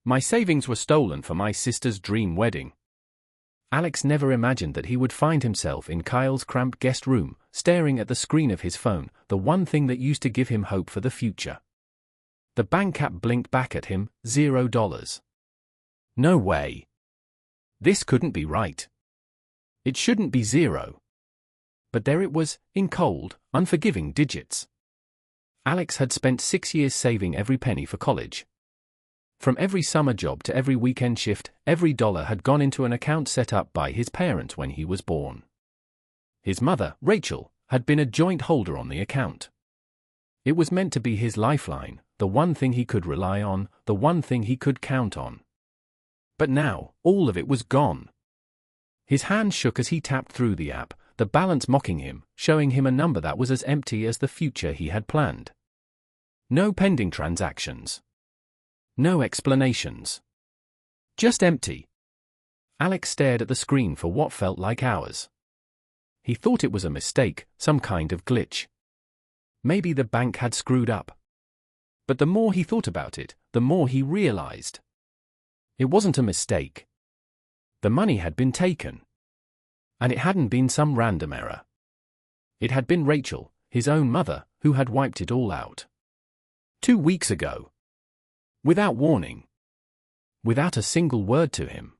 My savings were stolen for my sister's dream wedding. Alex never imagined that he would find himself in Kyle's cramped guest room, staring at the screen of his phone, the one thing that used to give him hope for the future. The bank app blinked back at him, $0. No way. This couldn't be right. It shouldn't be zero. But there it was, in cold, unforgiving digits. Alex had spent 6 years saving every penny for college. From every summer job to every weekend shift, every dollar had gone into an account set up by his parents when he was born. His mother, Rachel, had been a joint holder on the account. It was meant to be his lifeline, the one thing he could rely on, the one thing he could count on. But now, all of it was gone. His hand shook as he tapped through the app, the balance mocking him, showing him a number that was as empty as the future he had planned. No pending transactions. No explanations. Just empty. Alex stared at the screen for what felt like hours. He thought it was a mistake, some kind of glitch. Maybe the bank had screwed up. But the more he thought about it, the more he realized. It wasn't a mistake. The money had been taken. And it hadn't been some random error. It had been Rachel, his own mother, who had wiped it all out. 2 weeks ago. Without warning. Without a single word to him.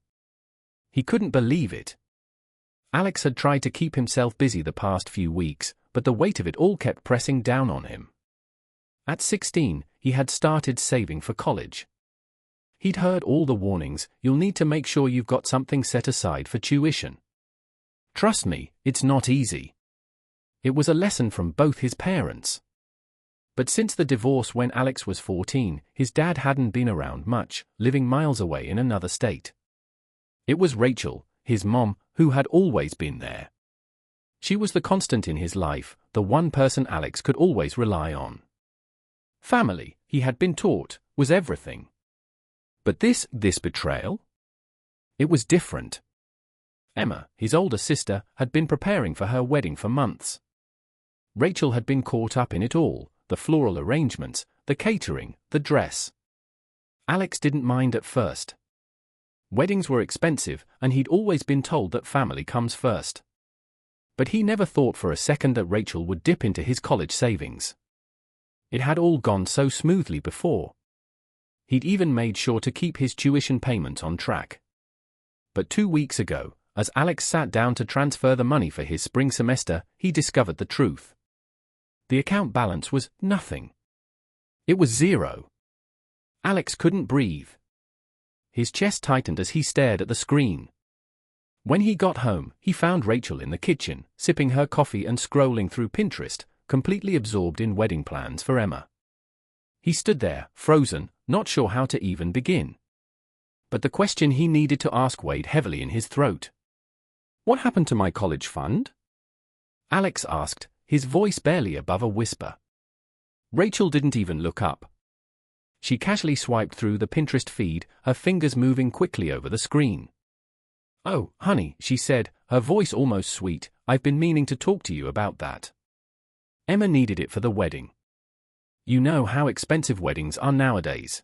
He couldn't believe it. Alex had tried to keep himself busy the past few weeks, but the weight of it all kept pressing down on him. At 16, he had started saving for college. He'd heard all the warnings, you'll need to make sure you've got something set aside for tuition. Trust me, it's not easy. It was a lesson from both his parents. But since the divorce when Alex was 14, his dad hadn't been around much, living miles away in another state. It was Rachel, his mom, who had always been there. She was the constant in his life, the one person Alex could always rely on. Family, he had been taught, was everything. But this betrayal? It was different. Emma, his older sister, had been preparing for her wedding for months. Rachel had been caught up in it all, the floral arrangements, the catering, the dress. Alex didn't mind at first. Weddings were expensive, and he'd always been told that family comes first. But he never thought for a second that Rachel would dip into his college savings. It had all gone so smoothly before. He'd even made sure to keep his tuition payment on track. But 2 weeks ago, as Alex sat down to transfer the money for his spring semester, he discovered the truth. The account balance was nothing. It was zero. Alex couldn't breathe. His chest tightened as he stared at the screen. When he got home, he found Rachel in the kitchen, sipping her coffee and scrolling through Pinterest, completely absorbed in wedding plans for Emma. He stood there, frozen, not sure how to even begin. But the question he needed to ask weighed heavily in his throat. "What happened to my college fund?" Alex asked, his voice barely above a whisper. Rachel didn't even look up. She casually swiped through the Pinterest feed, her fingers moving quickly over the screen. "Oh, honey," she said, her voice almost sweet, "I've been meaning to talk to you about that. Emma needed it for the wedding. You know how expensive weddings are nowadays."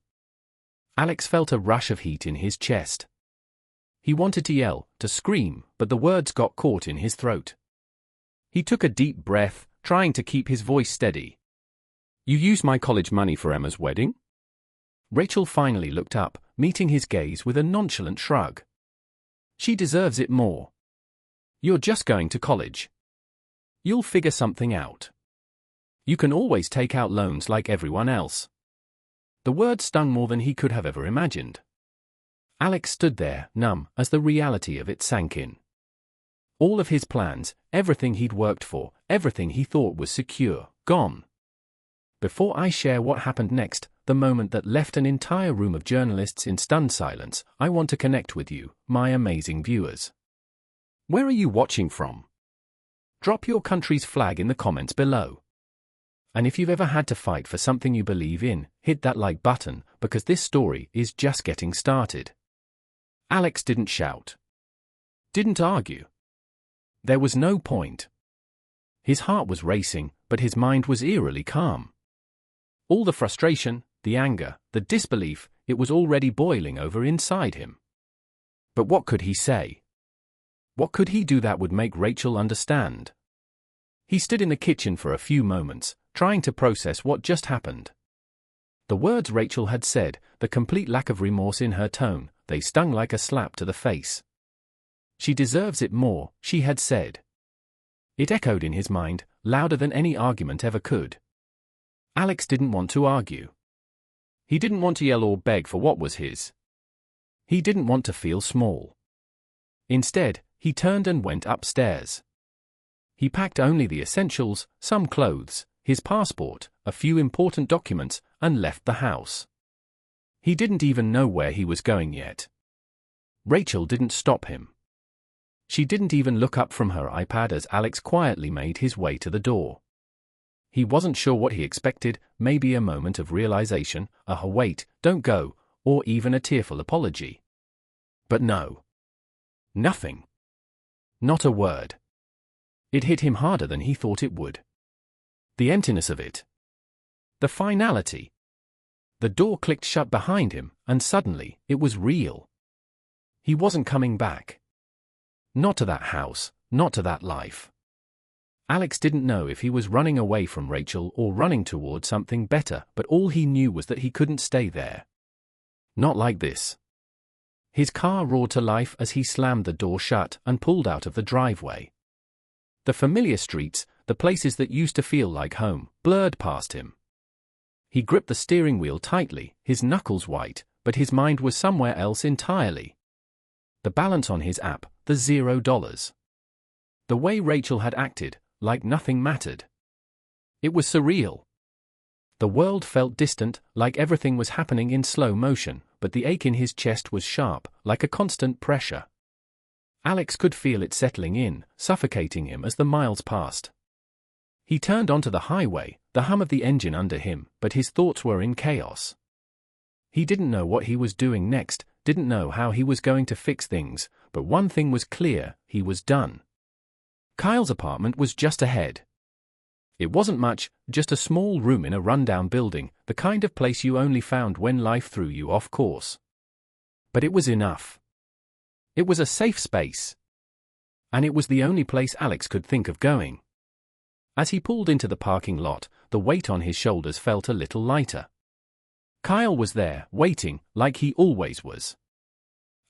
Alex felt a rush of heat in his chest. He wanted to yell, to scream, but the words got caught in his throat. He took a deep breath, trying to keep his voice steady. "You used my college money for Emma's wedding?" Rachel finally looked up, meeting his gaze with a nonchalant shrug. "She deserves it more. You're just going to college. You'll figure something out. You can always take out loans like everyone else." The word stung more than he could have ever imagined. Alex stood there, numb, as the reality of it sank in. All of his plans, everything he'd worked for, everything he thought was secure, gone. Before I share what happened next, the moment that left an entire room of journalists in stunned silence, I want to connect with you, my amazing viewers. Where are you watching from? Drop your country's flag in the comments below. And if you've ever had to fight for something you believe in, hit that like button, because this story is just getting started. Alex didn't shout. Didn't argue. There was no point. His heart was racing, but his mind was eerily calm. All the frustration, the anger, the disbelief, it was already boiling over inside him. But what could he say? What could he do that would make Rachel understand? He stood in the kitchen for a few moments, trying to process what just happened. The words Rachel had said, the complete lack of remorse in her tone, they stung like a slap to the face. She deserves it more, she had said. It echoed in his mind, louder than any argument ever could. Alex didn't want to argue. He didn't want to yell or beg for what was his. He didn't want to feel small. Instead, he turned and went upstairs. He packed only the essentials, some clothes, his passport, a few important documents, and left the house. He didn't even know where he was going yet. Rachel didn't stop him. She didn't even look up from her iPad as Alex quietly made his way to the door. He wasn't sure what he expected, maybe a moment of realization, a wait, don't go, or even a tearful apology. But no. Nothing. Not a word. It hit him harder than he thought it would. The emptiness of it. The finality. The door clicked shut behind him, and suddenly, it was real. He wasn't coming back. Not to that house, not to that life. Alex didn't know if he was running away from Rachel or running toward something better, but all he knew was that he couldn't stay there. Not like this. His car roared to life as he slammed the door shut and pulled out of the driveway. The familiar streets, the places that used to feel like home, blurred past him. He gripped the steering wheel tightly, his knuckles white, but his mind was somewhere else entirely. The balance on his app, the $0. The way Rachel had acted, like nothing mattered. It was surreal. The world felt distant, like everything was happening in slow motion, but the ache in his chest was sharp, like a constant pressure. Alex could feel it settling in, suffocating him as the miles passed. He turned onto the highway, the hum of the engine under him, but his thoughts were in chaos. He didn't know what he was doing next, didn't know how he was going to fix things, but one thing was clear, he was done. Kyle's apartment was just ahead. It wasn't much, just a small room in a rundown building, the kind of place you only found when life threw you off course. But it was enough. It was a safe space. And it was the only place Alex could think of going. As he pulled into the parking lot, the weight on his shoulders felt a little lighter. Kyle was there, waiting, like he always was.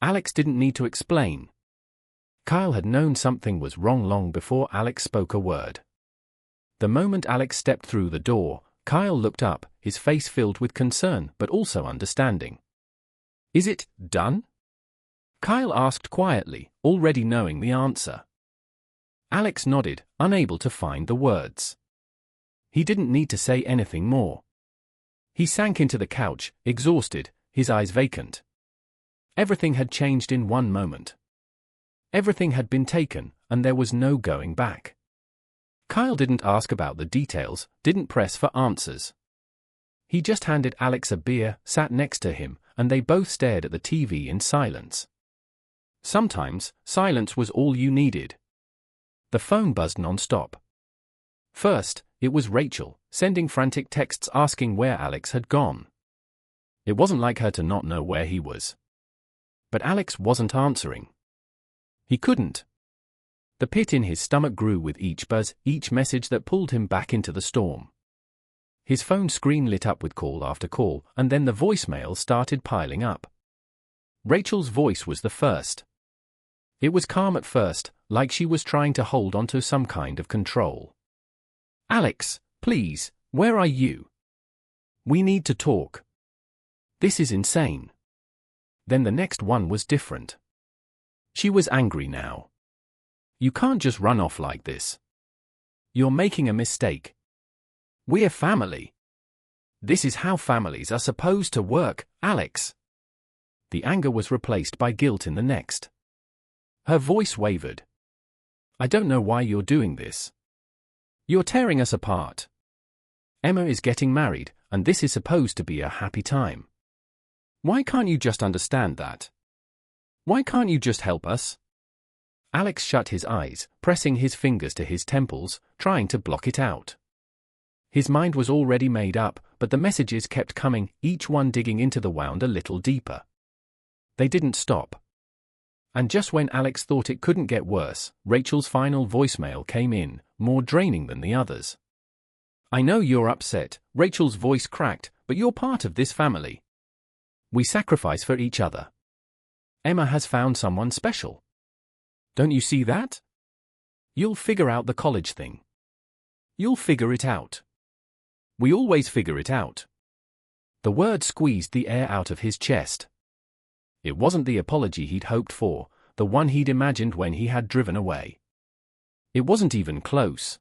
Alex didn't need to explain. Kyle had known something was wrong long before Alex spoke a word. The moment Alex stepped through the door, Kyle looked up, his face filled with concern but also understanding. "Is it done?" Kyle asked quietly, already knowing the answer. Alex nodded, unable to find the words. He didn't need to say anything more. He sank into the couch, exhausted, his eyes vacant. Everything had changed in one moment. Everything had been taken, and there was no going back. Kyle didn't ask about the details, didn't press for answers. He just handed Alex a beer, sat next to him, and they both stared at the TV in silence. Sometimes, silence was all you needed. The phone buzzed non-stop. First, it was Rachel, sending frantic texts asking where Alex had gone. It wasn't like her to not know where he was. But Alex wasn't answering. He couldn't. The pit in his stomach grew with each buzz, each message that pulled him back into the storm. His phone screen lit up with call after call, and then the voicemail started piling up. Rachel's voice was the first. It was calm at first, like she was trying to hold onto some kind of control. "Alex, please, where are you? We need to talk. This is insane." Then the next one was different. She was angry now. "You can't just run off like this. You're making a mistake. We're family. This is how families are supposed to work, Alex." The anger was replaced by guilt in the next. Her voice wavered. "I don't know why you're doing this. You're tearing us apart. Emma is getting married, and this is supposed to be a happy time. Why can't you just understand that? Why can't you just help us?" Alex shut his eyes, pressing his fingers to his temples, trying to block it out. His mind was already made up, but the messages kept coming, each one digging into the wound a little deeper. They didn't stop. And just when Alex thought it couldn't get worse, Rachel's final voicemail came in, more draining than the others. "I know you're upset," Rachel's voice cracked, "but you're part of this family. We sacrifice for each other. Emma has found someone special. Don't you see that? You'll figure out the college thing. You'll figure it out. We always figure it out." The word squeezed the air out of his chest. It wasn't the apology he'd hoped for, the one he'd imagined when he had driven away. It wasn't even close.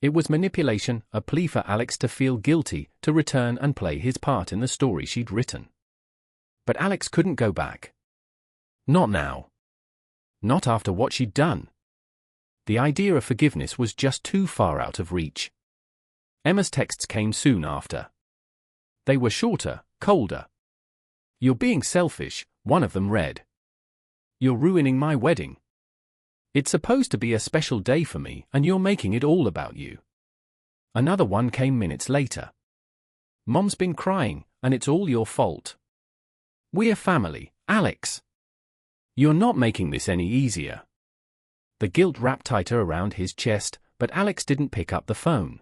It was manipulation, a plea for Alex to feel guilty, to return and play his part in the story she'd written. But Alex couldn't go back. Not now. Not after what she'd done. The idea of forgiveness was just too far out of reach. Emma's texts came soon after. They were shorter, colder. "You're being selfish," one of them read. "You're ruining my wedding. It's supposed to be a special day for me, and you're making it all about you." Another one came minutes later. "Mom's been crying, and it's all your fault. We're family, Alex. You're not making this any easier." The guilt wrapped tighter around his chest, but Alex didn't pick up the phone.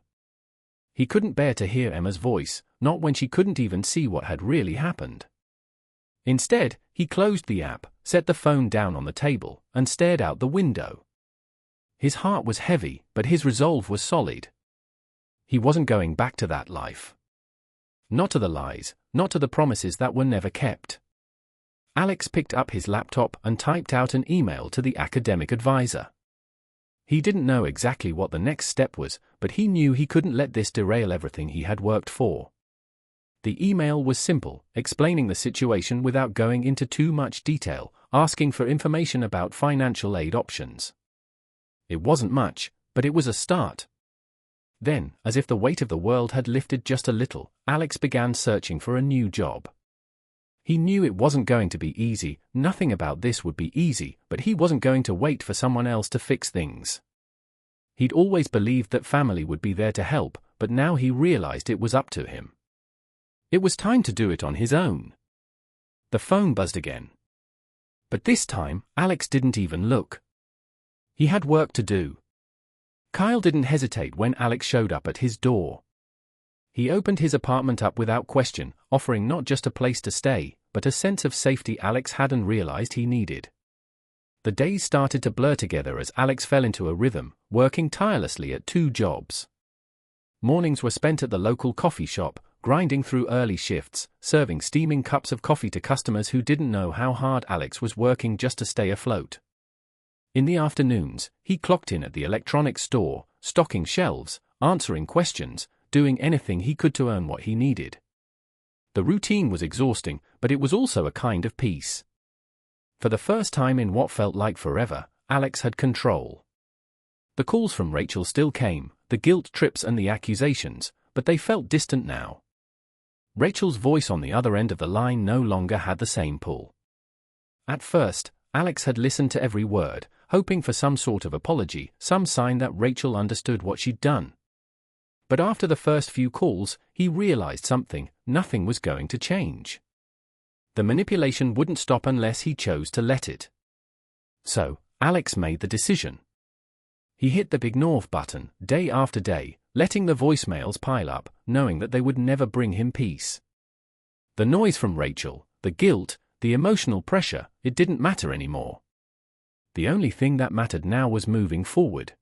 He couldn't bear to hear Emma's voice, not when she couldn't even see what had really happened. Instead, he closed the app, set the phone down on the table, and stared out the window. His heart was heavy, but his resolve was solid. He wasn't going back to that life. Not to the lies, not to the promises that were never kept. Alex picked up his laptop and typed out an email to the academic advisor. He didn't know exactly what the next step was, but he knew he couldn't let this derail everything he had worked for. The email was simple, explaining the situation without going into too much detail, asking for information about financial aid options. It wasn't much, but it was a start. Then, as if the weight of the world had lifted just a little, Alex began searching for a new job. He knew it wasn't going to be easy, nothing about this would be easy, but he wasn't going to wait for someone else to fix things. He'd always believed that family would be there to help, but now he realized it was up to him. It was time to do it on his own. The phone buzzed again. But this time, Alex didn't even look. He had work to do. Kyle didn't hesitate when Alex showed up at his door. He opened his apartment up without question, offering not just a place to stay, but a sense of safety Alex hadn't realized he needed. The days started to blur together as Alex fell into a rhythm, working tirelessly at 2 jobs. Mornings were spent at the local coffee shop, grinding through early shifts, serving steaming cups of coffee to customers who didn't know how hard Alex was working just to stay afloat. In the afternoons, he clocked in at the electronics store, stocking shelves, answering questions, doing anything he could to earn what he needed. The routine was exhausting, but it was also a kind of peace. For the first time in what felt like forever, Alex had control. The calls from Rachel still came, the guilt trips and the accusations, but they felt distant now. Rachel's voice on the other end of the line no longer had the same pull. At first, Alex had listened to every word, hoping for some sort of apology, some sign that Rachel understood what she'd done. But after the first few calls, he realized something: nothing was going to change. The manipulation wouldn't stop unless he chose to let it. So, Alex made the decision. He hit the ignore button, day after day, letting the voicemails pile up, knowing that they would never bring him peace. The noise from Rachel, the guilt, the emotional pressure, it didn't matter anymore. The only thing that mattered now was moving forward.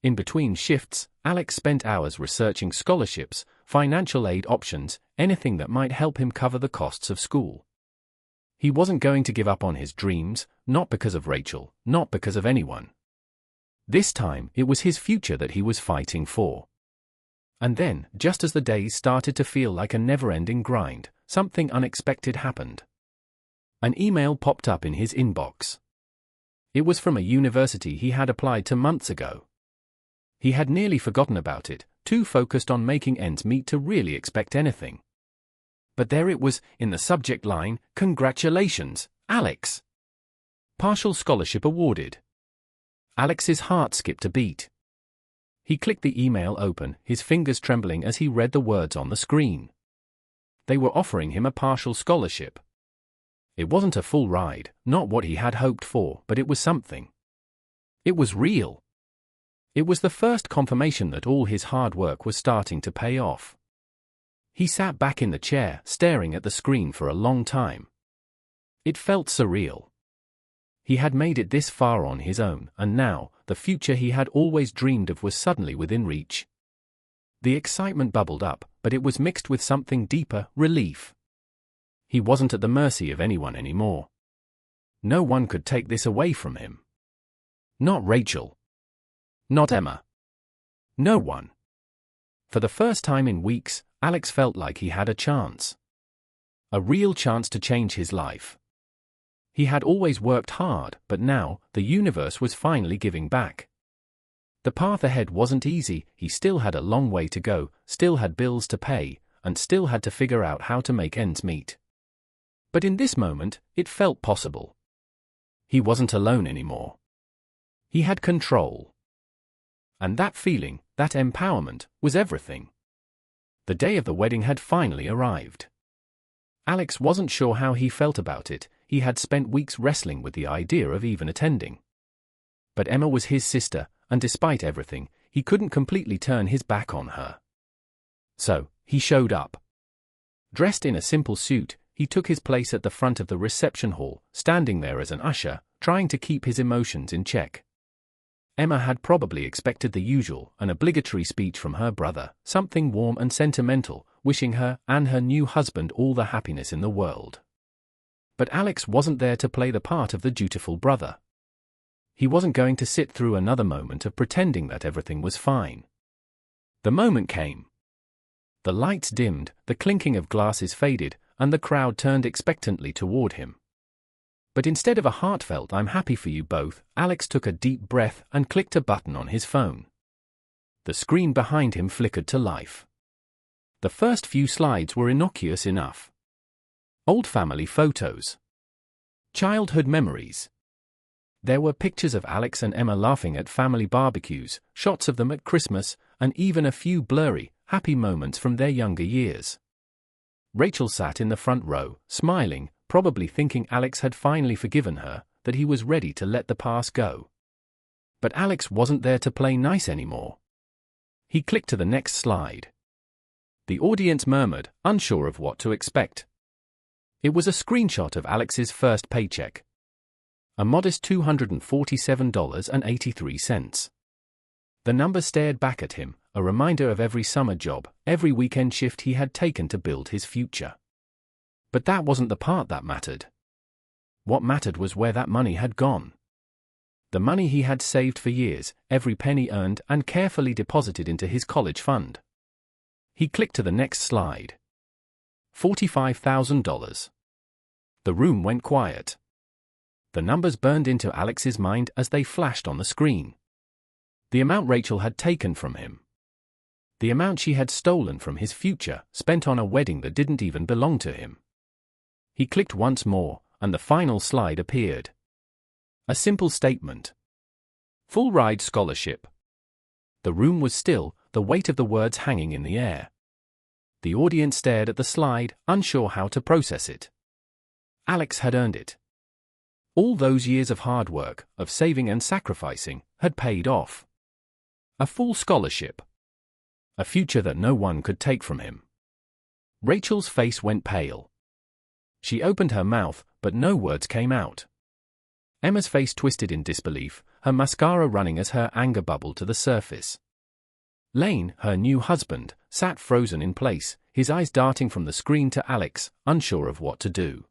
In between shifts, Alex spent hours researching scholarships, financial aid options, anything that might help him cover the costs of school. He wasn't going to give up on his dreams, not because of Rachel, not because of anyone. This time, it was his future that he was fighting for. And then, just as the days started to feel like a never-ending grind, something unexpected happened. An email popped up in his inbox. It was from a university he had applied to months ago. He had nearly forgotten about it, too focused on making ends meet to really expect anything. But there it was, in the subject line: "Congratulations, Alex. Partial scholarship awarded." Alex's heart skipped a beat. He clicked the email open, his fingers trembling as he read the words on the screen. They were offering him a partial scholarship. It wasn't a full ride, not what he had hoped for, but it was something. It was real. It was the first confirmation that all his hard work was starting to pay off. He sat back in the chair, staring at the screen for a long time. It felt surreal. He had made it this far on his own, and now, the future he had always dreamed of was suddenly within reach. The excitement bubbled up, but it was mixed with something deeper, relief. He wasn't at the mercy of anyone anymore. No one could take this away from him. Not Rachel. Not Emma. No one. For the first time in weeks, Alex felt like he had a chance. A real chance to change his life. He had always worked hard, but now, the universe was finally giving back. The path ahead wasn't easy, he still had a long way to go, still had bills to pay, and still had to figure out how to make ends meet. But in this moment, it felt possible. He wasn't alone anymore. He had control. And that feeling, that empowerment, was everything. The day of the wedding had finally arrived. Alex wasn't sure how he felt about it. He had spent weeks wrestling with the idea of even attending. But Emma was his sister, and despite everything, he couldn't completely turn his back on her. So, he showed up. Dressed in a simple suit, he took his place at the front of the reception hall, standing there as an usher, trying to keep his emotions in check. Emma had probably expected the usual, an obligatory speech from her brother, something warm and sentimental, wishing her and her new husband all the happiness in the world. But Alex wasn't there to play the part of the dutiful brother. He wasn't going to sit through another moment of pretending that everything was fine. The moment came. The lights dimmed, the clinking of glasses faded, and the crowd turned expectantly toward him. But instead of a heartfelt "I'm happy for you both," Alex took a deep breath and clicked a button on his phone. The screen behind him flickered to life. The first few slides were innocuous enough. Old family photos. Childhood memories. There were pictures of Alex and Emma laughing at family barbecues, shots of them at Christmas, and even a few blurry, happy moments from their younger years. Rachel sat in the front row, smiling, probably thinking Alex had finally forgiven her, that he was ready to let the past go. But Alex wasn't there to play nice anymore. He clicked to the next slide. The audience murmured, unsure of what to expect. It was a screenshot of Alex's first paycheck. A modest $247.83. The number stared back at him, a reminder of every summer job, every weekend shift he had taken to build his future. But that wasn't the part that mattered. What mattered was where that money had gone. The money he had saved for years, every penny earned and carefully deposited into his college fund. He clicked to the next slide. $45,000. The room went quiet. The numbers burned into Alex's mind as they flashed on the screen. The amount Rachel had taken from him. The amount she had stolen from his future, spent on a wedding that didn't even belong to him. He clicked once more, and the final slide appeared. A simple statement. Full ride scholarship. The room was still, the weight of the words hanging in the air. The audience stared at the slide, unsure how to process it. Alex had earned it. All those years of hard work, of saving and sacrificing, had paid off. A full scholarship. A future that no one could take from him. Rachel's face went pale. She opened her mouth, but no words came out. Emma's face twisted in disbelief, her mascara running as her anger bubbled to the surface. Lane, her new husband, sat frozen in place, his eyes darting from the screen to Alex, unsure of what to do.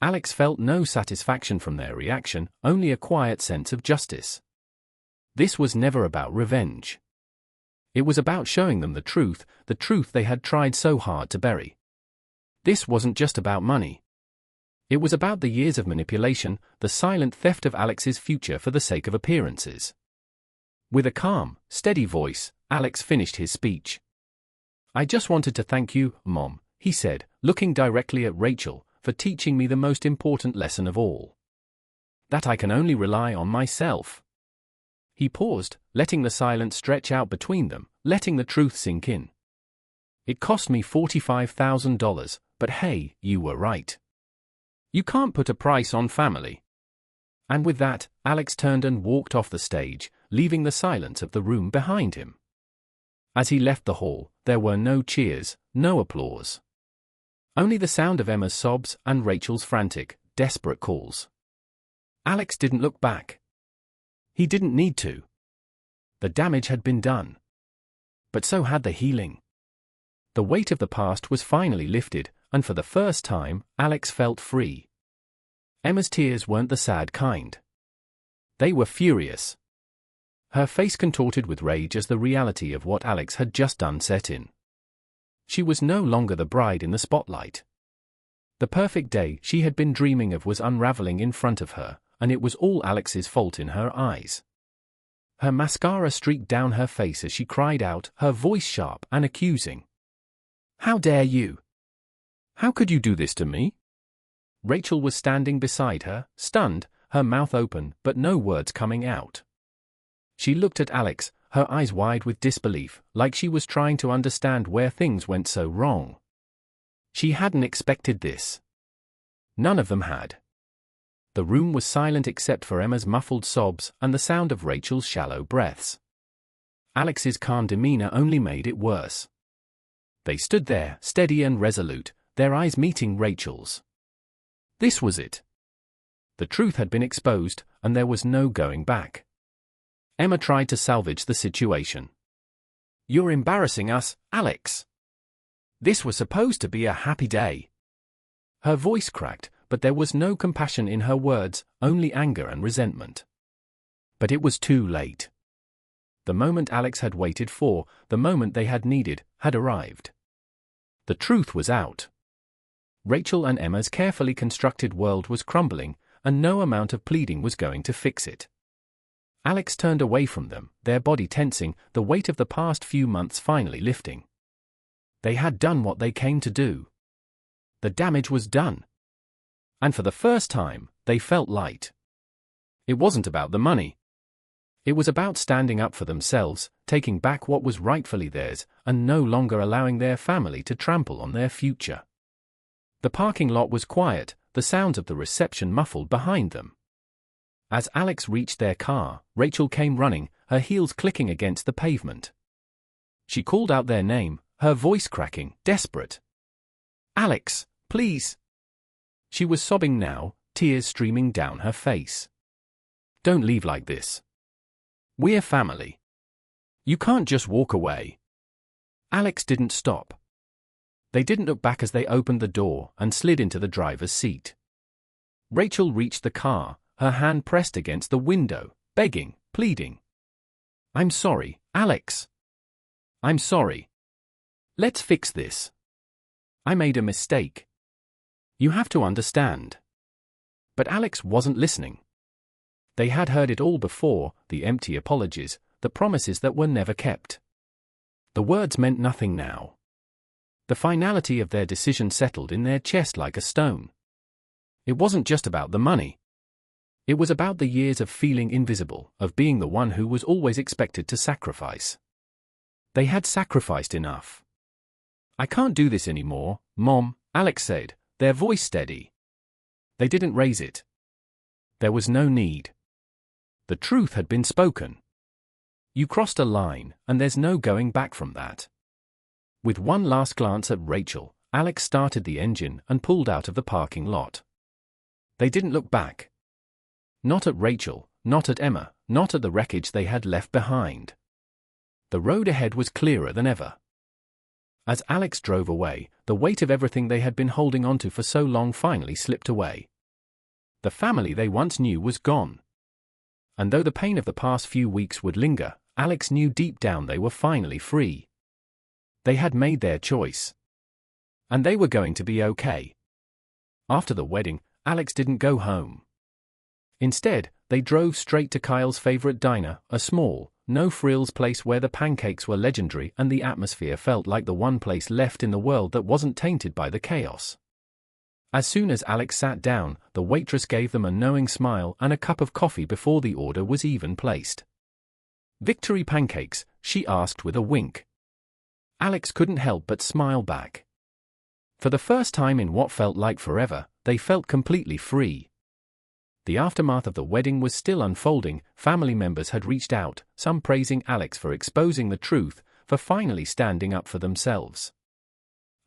Alex felt no satisfaction from their reaction, only a quiet sense of justice. This was never about revenge. It was about showing them the truth they had tried so hard to bury. This wasn't just about money. It was about the years of manipulation, the silent theft of Alex's future for the sake of appearances. With a calm, steady voice, Alex finished his speech. "I just wanted to thank you, Mom," he said, looking directly at Rachel, "for teaching me the most important lesson of all. That I can only rely on myself. He paused, letting the silence stretch out between them, letting the truth sink in. It cost me $45,000, but hey, you were right. You can't put a price on family. And with that, Alex turned and walked off the stage, leaving the silence of the room behind him. As he left the hall, there were no cheers, no applause. Only the sound of Emma's sobs and Rachel's frantic, desperate calls. Alex didn't look back. He didn't need to. The damage had been done. But so had the healing. The weight of the past was finally lifted, and for the first time, Alex felt free. Emma's tears weren't the sad kind. They were furious. Her face contorted with rage as the reality of what Alex had just done set in. She was no longer the bride in the spotlight. The perfect day she had been dreaming of was unraveling in front of her, and it was all Alex's fault in her eyes. Her mascara streaked down her face as she cried out, her voice sharp and accusing. "How dare you? How could you do this to me?" Rachel was standing beside her, stunned, her mouth open but no words coming out. She looked at Alex, her eyes wide with disbelief, like she was trying to understand where things went so wrong. She hadn't expected this. None of them had. The room was silent except for Emma's muffled sobs and the sound of Rachel's shallow breaths. Alex's calm demeanor only made it worse. They stood there, steady and resolute, their eyes meeting Rachel's. This was it. The truth had been exposed, and there was no going back. Emma tried to salvage the situation. "You're embarrassing us, Alex. This was supposed to be a happy day." Her voice cracked, but there was no compassion in her words, only anger and resentment. But it was too late. The moment Alex had waited for, the moment they had needed, had arrived. The truth was out. Rachel and Emma's carefully constructed world was crumbling, and no amount of pleading was going to fix it. Alex turned away from them, their body tensing, the weight of the past few months finally lifting. They had done what they came to do. The damage was done. And for the first time, they felt light. It wasn't about the money. It was about standing up for themselves, taking back what was rightfully theirs, and no longer allowing their family to trample on their future. The parking lot was quiet, the sounds of the reception muffled behind them. As Alex reached their car, Rachel came running, her heels clicking against the pavement. She called out their name, her voice cracking, desperate. "Alex, please!" She was sobbing now, tears streaming down her face. "Don't leave like this. We're family. You can't just walk away." Alex didn't stop. They didn't look back as they opened the door and slid into the driver's seat. Rachel reached the car, her hand pressed against the window, begging, pleading. "I'm sorry, Alex. I'm sorry. Let's fix this. I made a mistake. You have to understand." But Alex wasn't listening. They had heard it all before, the empty apologies, the promises that were never kept. The words meant nothing now. The finality of their decision settled in their chest like a stone. It wasn't just about the money. It was about the years of feeling invisible, of being the one who was always expected to sacrifice. They had sacrificed enough. "I can't do this anymore, Mom," Alex said, their voice steady. They didn't raise it. There was no need. The truth had been spoken. You crossed a line, and there's no going back from that. With one last glance at Rachel, Alex started the engine and pulled out of the parking lot. They didn't look back. Not at Rachel, not at Emma, not at the wreckage they had left behind. The road ahead was clearer than ever. As Alex drove away, the weight of everything they had been holding onto for so long finally slipped away. The family they once knew was gone. And though the pain of the past few weeks would linger, Alex knew deep down they were finally free. They had made their choice. And they were going to be okay. After the wedding, Alex didn't go home. Instead, they drove straight to Kyle's favorite diner, a small, no-frills place where the pancakes were legendary and the atmosphere felt like the one place left in the world that wasn't tainted by the chaos. As soon as Alex sat down, the waitress gave them a knowing smile and a cup of coffee before the order was even placed. Victory pancakes? She asked with a wink. Alex couldn't help but smile back. For the first time in what felt like forever, they felt completely free. The aftermath of the wedding was still unfolding. Family members had reached out, some praising Alex for exposing the truth, for finally standing up for themselves.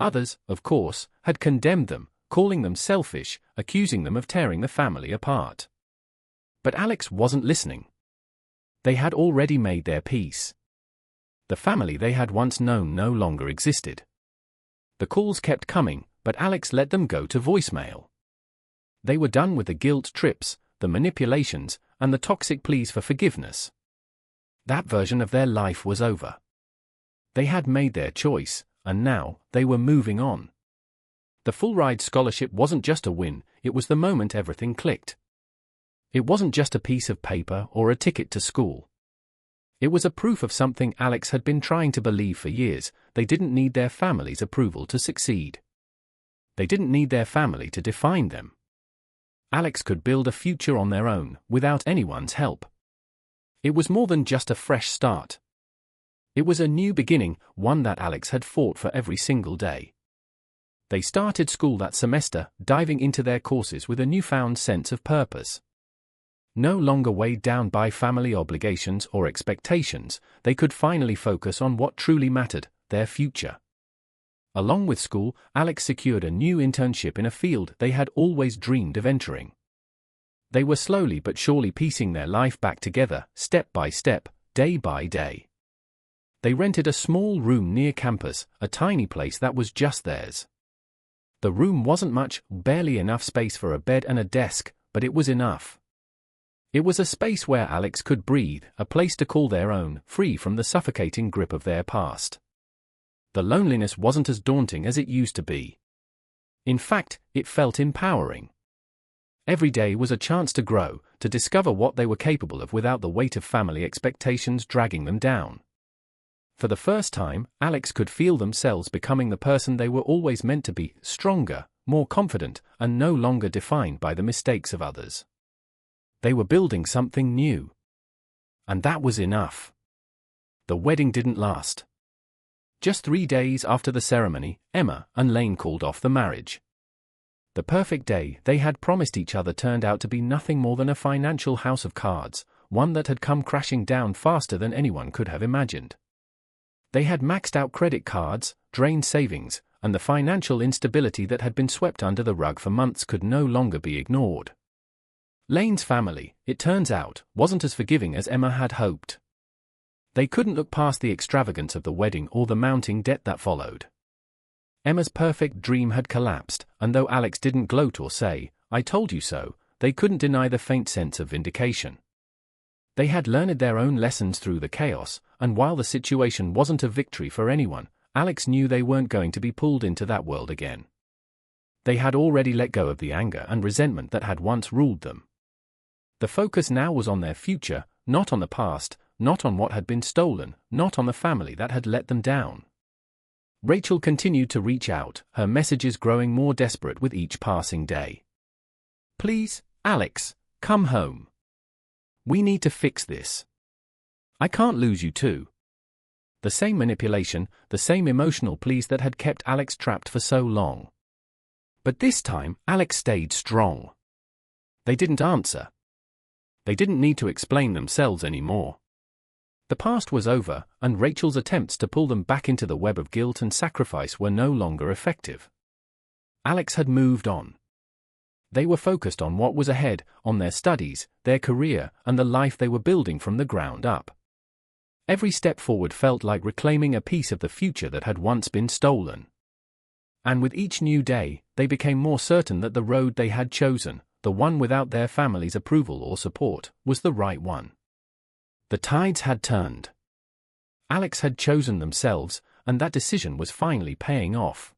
Others, of course, had condemned them, calling them selfish, accusing them of tearing the family apart. But Alex wasn't listening. They had already made their peace. The family they had once known no longer existed. The calls kept coming, but Alex let them go to voicemail. They were done with the guilt trips, the manipulations, and the toxic pleas for forgiveness. That version of their life was over. They had made their choice, and now, they were moving on. The full-ride scholarship wasn't just a win, it was the moment everything clicked. It wasn't just a piece of paper or a ticket to school. It was a proof of something Alex had been trying to believe for years. They didn't need their family's approval to succeed. They didn't need their family to define them. Alex could build a future on their own, without anyone's help. It was more than just a fresh start. It was a new beginning, one that Alex had fought for every single day. They started school that semester, diving into their courses with a newfound sense of purpose. No longer weighed down by family obligations or expectations, they could finally focus on what truly mattered, their future. Along with school, Alex secured a new internship in a field they had always dreamed of entering. They were slowly but surely piecing their life back together, step by step, day by day. They rented a small room near campus, a tiny place that was just theirs. The room wasn't much, barely enough space for a bed and a desk, but it was enough. It was a space where Alex could breathe, a place to call their own, free from the suffocating grip of their past. The loneliness wasn't as daunting as it used to be. In fact, it felt empowering. Every day was a chance to grow, to discover what they were capable of without the weight of family expectations dragging them down. For the first time, Alex could feel themselves becoming the person they were always meant to be, stronger, more confident, and no longer defined by the mistakes of others. They were building something new. And that was enough. The wedding didn't last. Just 3 days after the ceremony, Emma and Lane called off the marriage. The perfect day they had promised each other turned out to be nothing more than a financial house of cards, one that had come crashing down faster than anyone could have imagined. They had maxed out credit cards, drained savings, and the financial instability that had been swept under the rug for months could no longer be ignored. Lane's family, it turns out, wasn't as forgiving as Emma had hoped. They couldn't look past the extravagance of the wedding or the mounting debt that followed. Emma's perfect dream had collapsed, and though Alex didn't gloat or say, "I told you so," they couldn't deny the faint sense of vindication. They had learned their own lessons through the chaos, and while the situation wasn't a victory for anyone, Alex knew they weren't going to be pulled into that world again. They had already let go of the anger and resentment that had once ruled them. The focus now was on their future, not on the past, not on what had been stolen, not on the family that had let them down. Rachel continued to reach out, her messages growing more desperate with each passing day. "Please, Alex, come home. We need to fix this. I can't lose you too." The same manipulation, the same emotional pleas that had kept Alex trapped for so long. But this time, Alex stayed strong. They didn't answer. They didn't need to explain themselves anymore. The past was over, and Rachel's attempts to pull them back into the web of guilt and sacrifice were no longer effective. Alex had moved on. They were focused on what was ahead, on their studies, their career, and the life they were building from the ground up. Every step forward felt like reclaiming a piece of the future that had once been stolen. And with each new day, they became more certain that the road they had chosen, the one without their family's approval or support, was the right one. The tides had turned. Alex had chosen themselves, and that decision was finally paying off.